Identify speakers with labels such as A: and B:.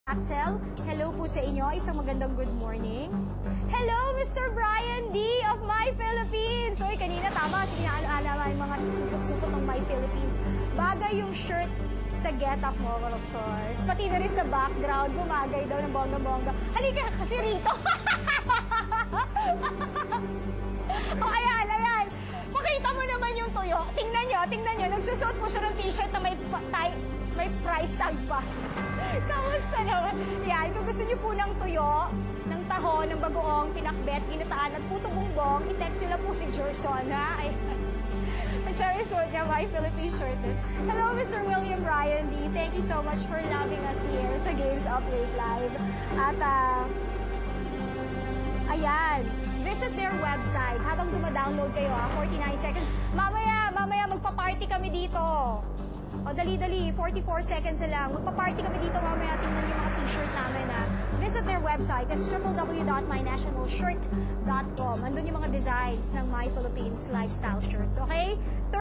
A: Axel, hello po sa inyo. Isang magandang good morning. Hello, Mr. Brian D. of My Philippines. Oy, kanina tama, sinaala-ala yung mga supot-supot ng My Philippines. Bagay yung shirt sa get-up mo, well, of course. Pati na rin sa background, bumagay daw ng bongga-bongga. Halika kasi rito. Oh, ayan. Makita mo naman yung tuyo. Tingnan nyo. Nagsusuot mo siya ng t-shirt na may price tag pa. Kamusta naman? Yan, kung gusto niyo po ng tuyo, ng taho, ng bagoong, pinakbet, ginataan at puto bumbong, i-text nyo lang po si Gerson, ha? Siya yung suot niya, My Philippine shirt. Hello, Mr. William Ryan D. Thank you so much for loving us here sa Games Up Late Live. At, ayan, visit their website. Habang dumadownload kayo, 49 seconds. Mamaya, magpa-party kami dito. O, dali-dali, 44 seconds na lang. Magpa-party kami dito mamaya. Tingnan yung mga t-shirt namin, ha. Visit their website. It's www.mynationalshirt.com. Andun yung mga designs ng My Philippines lifestyle shirts, okay?